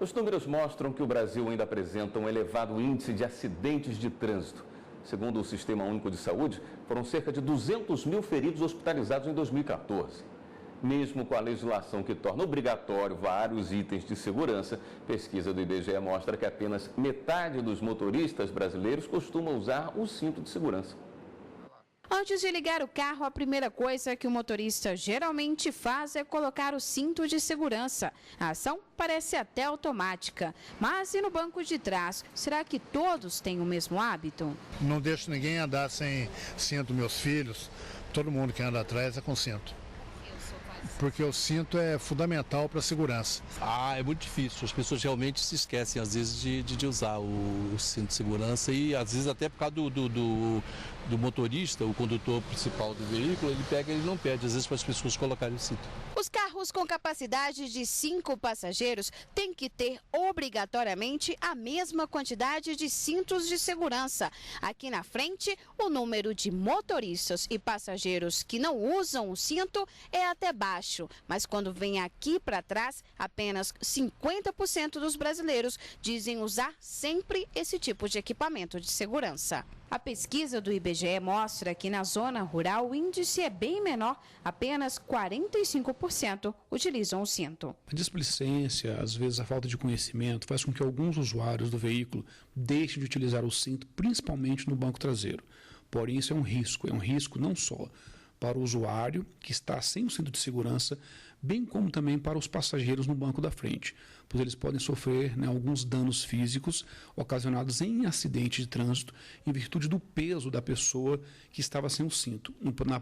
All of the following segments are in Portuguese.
Os números mostram que o Brasil ainda apresenta um elevado índice de acidentes de trânsito. Segundo o Sistema Único de Saúde, foram cerca de 200 mil feridos hospitalizados em 2014. Mesmo com a legislação que torna obrigatório vários itens de segurança, pesquisa do IBGE mostra que apenas metade dos motoristas brasileiros costuma usar o cinto de segurança. Antes de ligar o carro, a primeira coisa que o motorista geralmente faz é colocar o cinto de segurança. A ação parece até automática. Mas e no banco de trás? Será que todos têm o mesmo hábito? Não deixo ninguém andar sem cinto, meus filhos. Todo mundo que anda atrás é com cinto. Porque o cinto é fundamental para a segurança. É muito difícil. As pessoas realmente se esquecem, às vezes, de usar o cinto de segurança e, às vezes, até por causa do motorista, o condutor principal do veículo, ele pega e não pede, às vezes, para as pessoas colocarem o cinto. Os carros com capacidade de 5 passageiros têm que ter obrigatoriamente a mesma quantidade de cintos de segurança. Aqui na frente, o número de motoristas e passageiros que não usam o cinto é até baixo, mas quando vem aqui para trás, apenas 50% dos brasileiros dizem usar sempre esse tipo de equipamento de segurança. A pesquisa do IBGE mostra que na zona rural o índice é bem menor, apenas 45% utilizam o cinto. A displicência, às vezes a falta de conhecimento, faz com que alguns usuários do veículo deixem de utilizar o cinto, principalmente no banco traseiro. Porém, isso é um risco não só para o usuário que está sem o cinto de segurança, bem como também para os passageiros no banco da frente, pois eles podem sofrer alguns danos físicos ocasionados em acidente de trânsito em virtude do peso da pessoa que estava sem o cinto,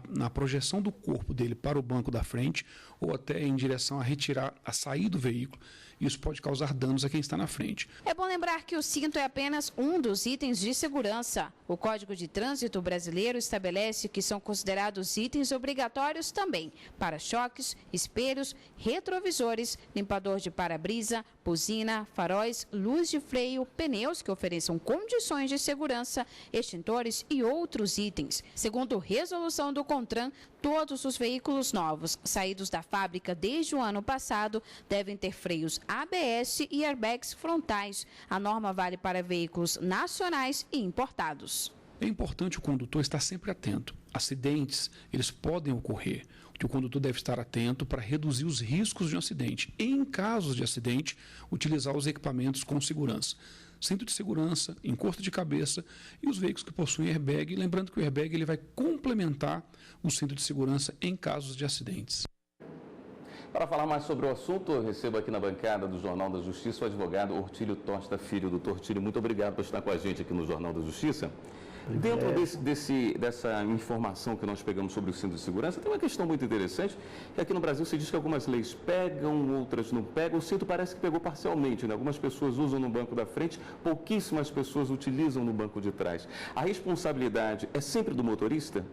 na projeção do corpo dele para o banco da frente ou até em direção a sair do veículo. Isso pode causar danos a quem está na frente. É bom lembrar que o cinto é apenas um dos itens de segurança. O Código de Trânsito brasileiro estabelece que são considerados itens obrigatórios também para-choques, espelhos, retrovisores, limpador de para-brisa, buzina, faróis, luz de freio, pneus que ofereçam condições de segurança, extintores e outros itens. Segundo resolução do CONTRAN, todos os veículos novos saídos da fábrica desde o ano passado devem ter freios ABS e airbags frontais. A norma vale para veículos nacionais e importados. É importante o condutor estar sempre atento. Acidentes, eles podem ocorrer. O condutor deve estar atento para reduzir os riscos de um acidente. E, em casos de acidente, utilizar os equipamentos com segurança. Cinto de segurança, encosto de cabeça e os veículos que possuem airbag. Lembrando que o airbag ele vai complementar o cinto de segurança em casos de acidentes. Para falar mais sobre o assunto, eu recebo aqui na bancada do Jornal da Justiça o advogado Ortílio Tosta Filho. Doutor Ortílio, muito obrigado por estar com a gente aqui no Jornal da Justiça. Dentro dessa informação que nós pegamos sobre o cinto de segurança, tem uma questão muito interessante, que aqui no Brasil se diz que algumas leis pegam, outras não pegam. O cinto parece que pegou parcialmente, né? Algumas pessoas usam no banco da frente, pouquíssimas pessoas utilizam no banco de trás. A responsabilidade é sempre do motorista?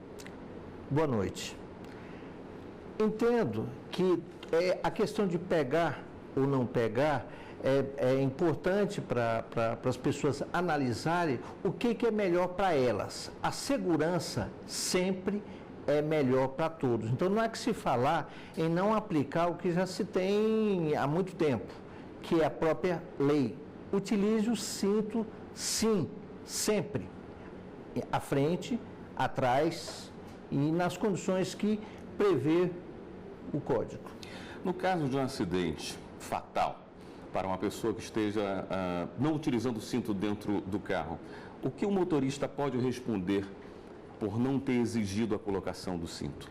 Boa noite. Entendo que a questão de pegar ou não pegar é importante para as pessoas analisarem o que é melhor para elas. A segurança sempre é melhor para todos. Então, não é que se falar em não aplicar o que já se tem há muito tempo, que é a própria lei. Utilize o cinto, sim, sempre. À frente, atrás e nas condições que prevê o Código. No caso de um acidente fatal, para uma pessoa que esteja não utilizando o cinto dentro do carro, o que o motorista pode responder por não ter exigido a colocação do cinto?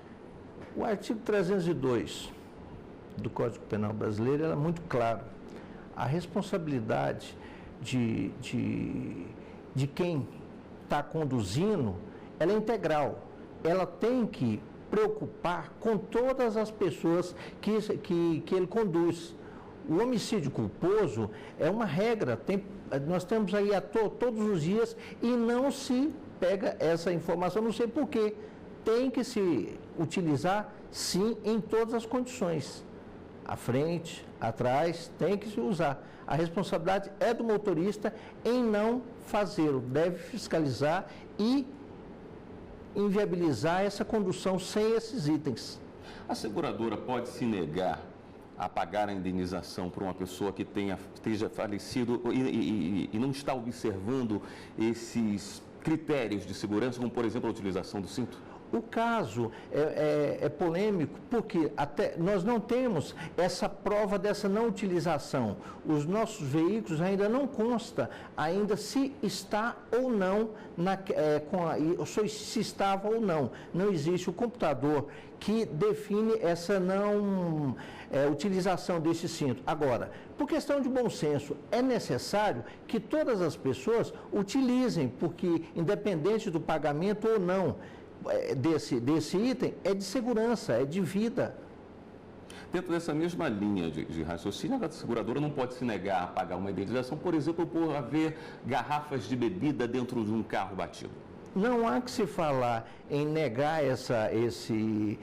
O artigo 302 do Código Penal brasileiro é muito claro. A responsabilidade de quem está conduzindo, ela é integral. Ela tem que preocupar com todas as pessoas que ele conduz. O homicídio culposo é uma regra, nós temos aí todos os dias e não se pega essa informação, não sei porquê. Tem que se utilizar, sim, em todas as condições. À frente, atrás, tem que se usar. A responsabilidade é do motorista em não fazê-lo. Deve fiscalizar e inviabilizar essa condução sem esses itens. A seguradora pode se negar a pagar a indenização para uma pessoa que esteja falecido e não está observando esses critérios de segurança, como, por exemplo, a utilização do cinto? O caso é polêmico porque até nós não temos essa prova dessa não utilização. Os nossos veículos ainda não consta ainda se está ou não, se estava ou não. Não existe o computador que define essa não utilização desse cinto. Agora, por questão de bom senso, é necessário que todas as pessoas utilizem, porque independente do pagamento ou não, desse item, é de segurança, é de vida. Dentro dessa mesma linha de raciocínio, a seguradora não pode se negar a pagar uma indenização, por exemplo, por haver garrafas de bebida dentro de um carro batido. Não há que se falar em negar esse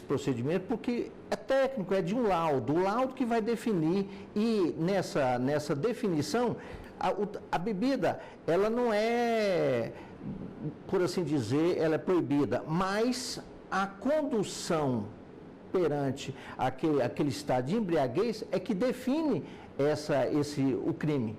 procedimento, porque é técnico, é de um laudo, o laudo que vai definir, e nessa definição, a bebida, ela não é, por assim dizer, ela é proibida, mas a condução perante aquele estado de embriaguez é que define o crime.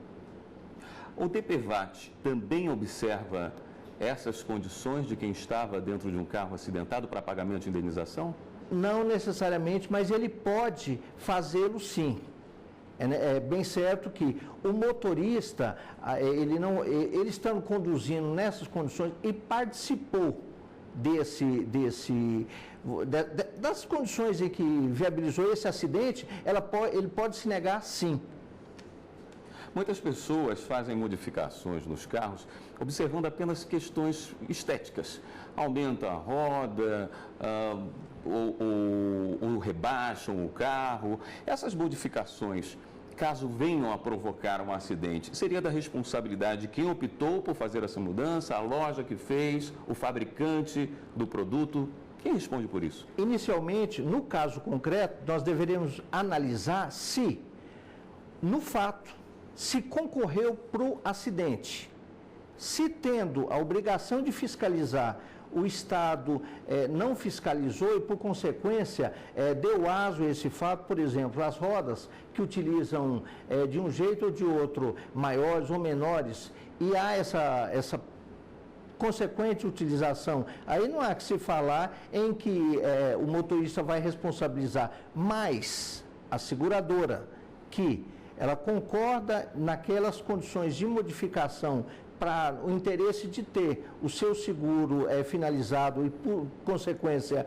O DPVAT também observa essas condições de quem estava dentro de um carro acidentado para pagamento de indenização? Não necessariamente, mas ele pode fazê-lo sim. É bem certo que o motorista, ele estando conduzindo nessas condições e participou das condições em que viabilizou esse acidente, ele pode se negar sim. Muitas pessoas fazem modificações nos carros observando apenas questões estéticas. Aumenta a roda, ou rebaixam o carro. Essas modificações, caso venham a provocar um acidente, seria da responsabilidade de quem optou por fazer essa mudança, a loja que fez, o fabricante do produto? Quem responde por isso? Inicialmente, no caso concreto, nós deveríamos analisar se, no fato, se concorreu para o acidente. Se tendo a obrigação de fiscalizar, o Estado não fiscalizou e, por consequência, deu aso a esse fato, por exemplo, as rodas que utilizam de um jeito ou de outro, maiores ou menores, e há essa consequente utilização, aí não há que se falar em que o motorista vai responsabilizar, mas a seguradora que ela concorda naquelas condições de modificação para o interesse de ter o seu seguro finalizado e, por consequência,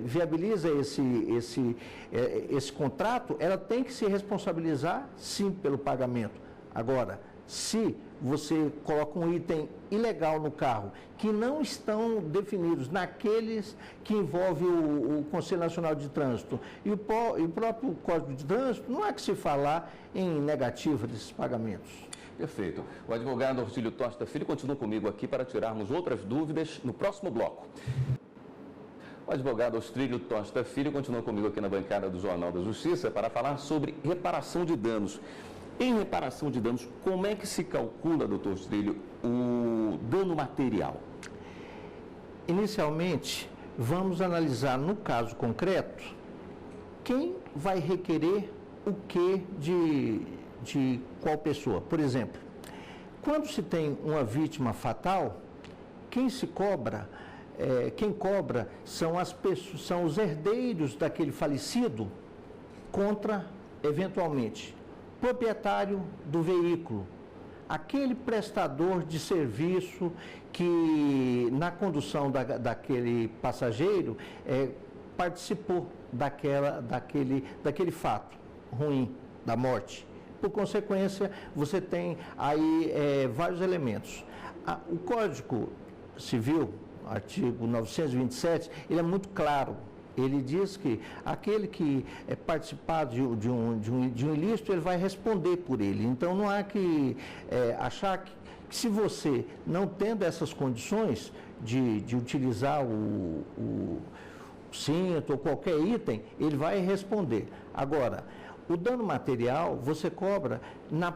viabiliza esse contrato, ela tem que se responsabilizar, sim, pelo pagamento. Agora, se você coloca um item ilegal no carro, que não estão definidos naqueles que envolve o Conselho Nacional de Trânsito e o próprio Código de Trânsito, não há que se falar em negativa desses pagamentos. Perfeito. O advogado Ortílio Tosta Filho continua comigo aqui para tirarmos outras dúvidas no próximo bloco. O advogado Ortílio Tosta Filho continua comigo aqui na bancada do Jornal da Justiça para falar sobre reparação de danos. Em reparação de danos, como é que se calcula, doutor Ortílio, o dano material? Inicialmente, vamos analisar no caso concreto quem vai requerer o que de qual pessoa. Por exemplo, quando se tem uma vítima fatal, quem cobra são as pessoas, são os herdeiros daquele falecido contra, eventualmente, proprietário do veículo, aquele prestador de serviço que, na condução daquele passageiro, participou daquele fato ruim, da morte. Por consequência, você tem aí vários elementos. O Código Civil, artigo 927, ele é muito claro. Ele diz que aquele que participar de um ilícito, ele vai responder por ele. Então, não há que achar que se você, não tendo essas condições de utilizar o cinto ou qualquer item, ele vai responder. Agora, o dano material você cobra na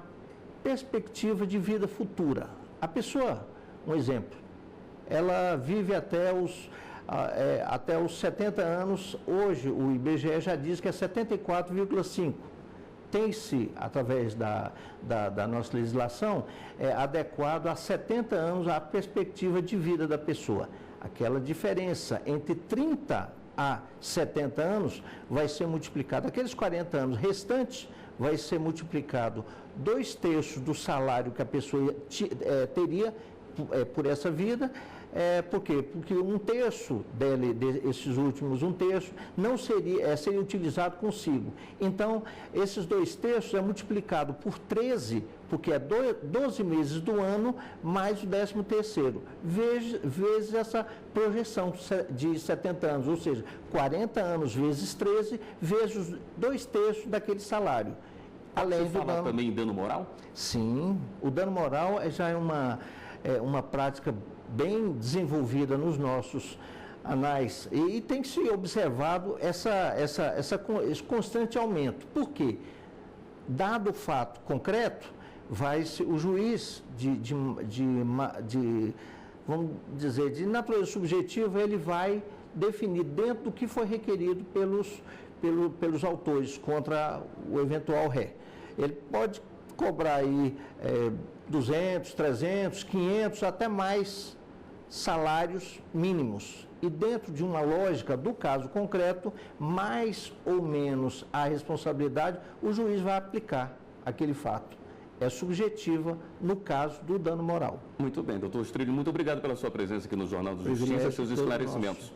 perspectiva de vida futura. A pessoa, um exemplo, ela vive até até os 70 anos, hoje o IBGE já diz que é 74,5. Tem-se, através da nossa legislação, adequado a 70 anos a perspectiva de vida da pessoa. Aquela diferença entre 30 a 70 anos vai ser multiplicado. Aqueles 40 anos restantes vai ser multiplicado 2/3 do salário que a pessoa teria por essa vida. Por quê? Porque 1/3 esses últimos 1/3 não seria utilizado consigo. Então, esses 2/3 é multiplicado por 13, porque é 12 meses do ano, mais o 13º, vezes essa projeção de 70 anos, ou seja, 40 anos vezes 13, vezes 2/3 daquele salário. Além do dano... também em dano moral? Sim, o dano moral já é uma prática bem desenvolvida nos nossos anais e tem que ser observado esse constante aumento. Por quê? Dado o fato concreto, o juiz vamos dizer, de natureza subjetiva, ele vai definir dentro do que foi requerido pelos autores contra o eventual ré. Ele pode cobrar aí 200, 300, 500, até mais salários mínimos. E dentro de uma lógica do caso concreto, mais ou menos a responsabilidade, o juiz vai aplicar aquele fato. É subjetiva no caso do dano moral. Muito bem, doutor Strilli, muito obrigado pela sua presença aqui no Jornal da Justiça e seus esclarecimentos.